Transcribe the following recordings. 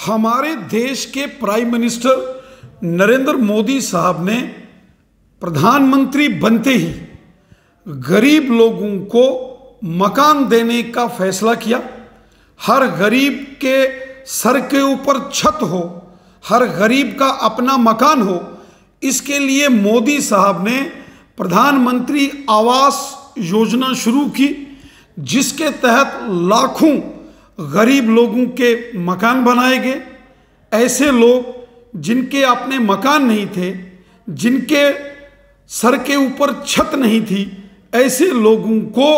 हमारे देश के प्राइम मिनिस्टर नरेंद्र मोदी साहब ने प्रधानमंत्री बनते ही गरीब लोगों को मकान देने का फैसला किया। हर गरीब के सर के ऊपर छत हो, हर गरीब का अपना मकान हो, इसके लिए मोदी साहब ने प्रधानमंत्री आवास योजना शुरू की, जिसके तहत लाखों गरीब लोगों के मकान बनाए गए। ऐसे लोग जिनके अपने मकान नहीं थे, जिनके सर के ऊपर छत नहीं थी, ऐसे लोगों को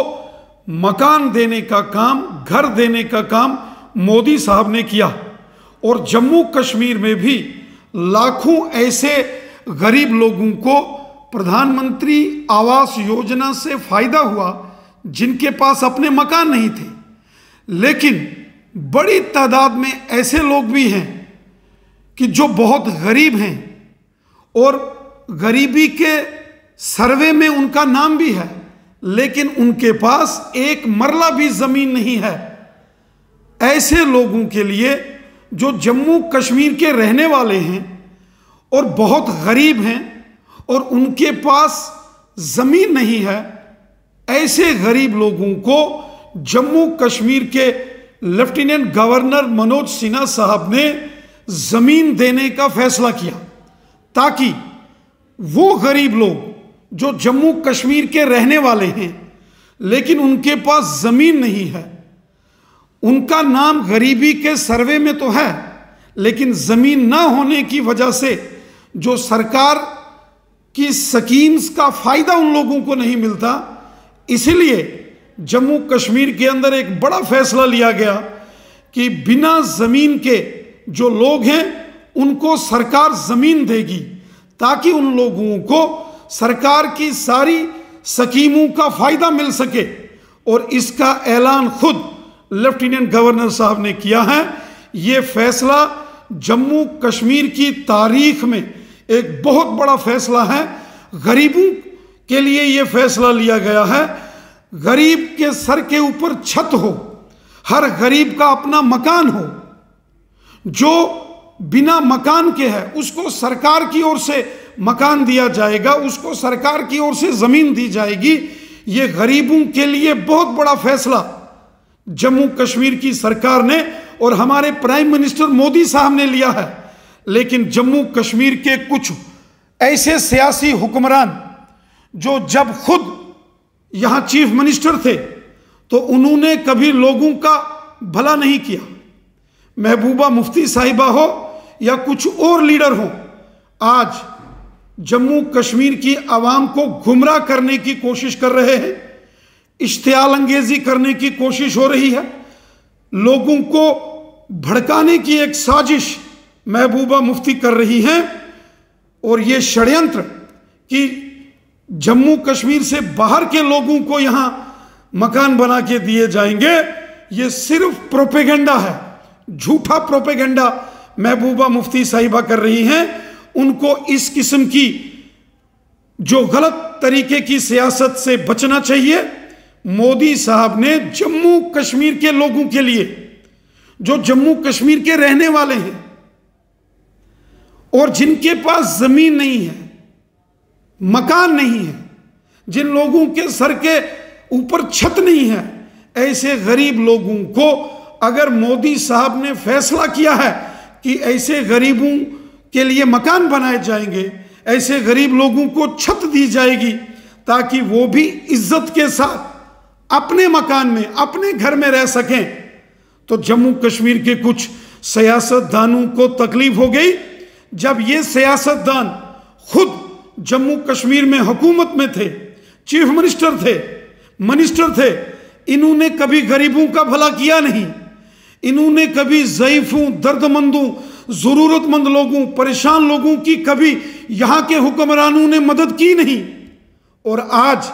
मकान देने का काम, घर देने का काम मोदी साहब ने किया। और जम्मू कश्मीर में भी लाखों ऐसे गरीब लोगों को प्रधानमंत्री आवास योजना से फायदा हुआ जिनके पास अपने मकान नहीं थे। लेकिन बड़ी तादाद में ऐसे लोग भी हैं कि जो बहुत गरीब हैं और गरीबी के सर्वे में उनका नाम भी है, लेकिन उनके पास एक मरला भी जमीन नहीं है। ऐसे लोगों के लिए जो जम्मू कश्मीर के रहने वाले हैं और बहुत गरीब हैं और उनके पास जमीन नहीं है, ऐसे गरीब लोगों को जम्मू कश्मीर के लेफ्टिनेंट गवर्नर मनोज सिन्हा साहब ने जमीन देने का फैसला किया, ताकि वो गरीब लोग जो जम्मू कश्मीर के रहने वाले हैं लेकिन उनके पास जमीन नहीं है, उनका नाम गरीबी के सर्वे में तो है, लेकिन जमीन ना होने की वजह से जो सरकार की स्कीम्स का फायदा उन लोगों को नहीं मिलता, इसलिए जम्मू कश्मीर के अंदर एक बड़ा फैसला लिया गया कि बिना जमीन के जो लोग हैं उनको सरकार जमीन देगी, ताकि उन लोगों को सरकार की सारी स्कीमों का फायदा मिल सके। और इसका ऐलान खुद लेफ्टिनेंट गवर्नर साहब ने किया है। ये फैसला जम्मू कश्मीर की तारीख में एक बहुत बड़ा फैसला है। गरीबों के लिए ये फैसला लिया गया है। गरीब के सर के ऊपर छत हो, हर गरीब का अपना मकान हो, जो बिना मकान के है उसको सरकार की ओर से मकान दिया जाएगा, उसको सरकार की ओर से जमीन दी जाएगी। ये गरीबों के लिए बहुत बड़ा फैसला जम्मू कश्मीर की सरकार ने और हमारे प्राइम मिनिस्टर मोदी साहब ने लिया है। लेकिन जम्मू कश्मीर के कुछ ऐसे सियासी हुक्मरान जो जब खुद यहां चीफ मिनिस्टर थे तो उन्होंने कभी लोगों का भला नहीं किया। महबूबा मुफ्ती साहिबा हो या कुछ और लीडर हो, आज जम्मू कश्मीर की आवाम को गुमराह करने की कोशिश कर रहे हैं, इश्तियाल अंगेजी करने की कोशिश हो रही है, लोगों को भड़काने की एक साजिश महबूबा मुफ्ती कर रही हैं। और ये षड्यंत्र कि जम्मू कश्मीर से बाहर के लोगों को यहां मकान बना के दिए जाएंगे, ये सिर्फ प्रोपेगेंडा है, झूठा प्रोपेगेंडा महबूबा मुफ्ती साहिबा कर रही हैं। उनको इस किस्म की जो गलत तरीके की सियासत से बचना चाहिए। मोदी साहब ने जम्मू कश्मीर के लोगों के लिए, जो जम्मू कश्मीर के रहने वाले हैं और जिनके पास जमीन नहीं है, मकान नहीं है, जिन लोगों के सर के ऊपर छत नहीं है, ऐसे गरीब लोगों को अगर मोदी साहब ने फैसला किया है कि ऐसे गरीबों के लिए मकान बनाए जाएंगे, ऐसे गरीब लोगों को छत दी जाएगी, ताकि वो भी इज्जत के साथ अपने मकान में, अपने घर में रह सकें, तो जम्मू कश्मीर के कुछ सियासतदानों को तकलीफ हो गई। जब ये सियासतदान खुद जम्मू कश्मीर में हुकूमत में थे, चीफ मिनिस्टर थे, मिनिस्टर थे, इन्होंने कभी गरीबों का भला किया नहीं। इन्होंने कभी ज़ईफों, दर्दमंदों, ज़रूरतमंद लोगों, परेशान लोगों की कभी यहाँ के हुक्मरानों ने मदद की नहीं। और आज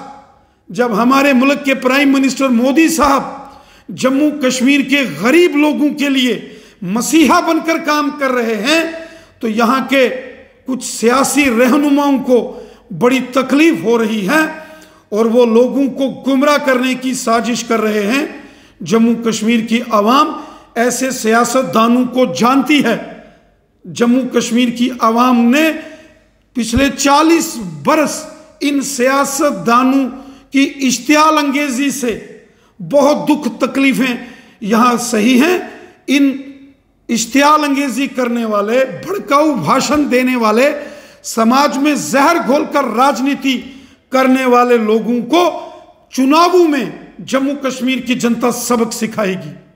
जब हमारे मुल्क के प्राइम मिनिस्टर मोदी साहब जम्मू कश्मीर के गरीब लोगों के लिए मसीहा बनकर काम कर रहे हैं, तो यहाँ के कुछ सियासी रहनुमाओं को बड़ी तकलीफ हो रही है और वो लोगों को गुमराह करने की साजिश कर रहे हैं। जम्मू कश्मीर की आवाम ऐसे सियासतदानों को जानती है। जम्मू कश्मीर की आवाम ने पिछले 40 बरस इन सियासतदानों की इश्तियाल अंगेजी से बहुत दुख तकलीफें यहां सही हैं। इन इश्तियाल अंगेजी करने वाले, भड़काऊ भाषण देने वाले, समाज में जहर घोलकर राजनीति करने वाले लोगों को चुनावों में जम्मू कश्मीर की जनता सबक सिखाएगी।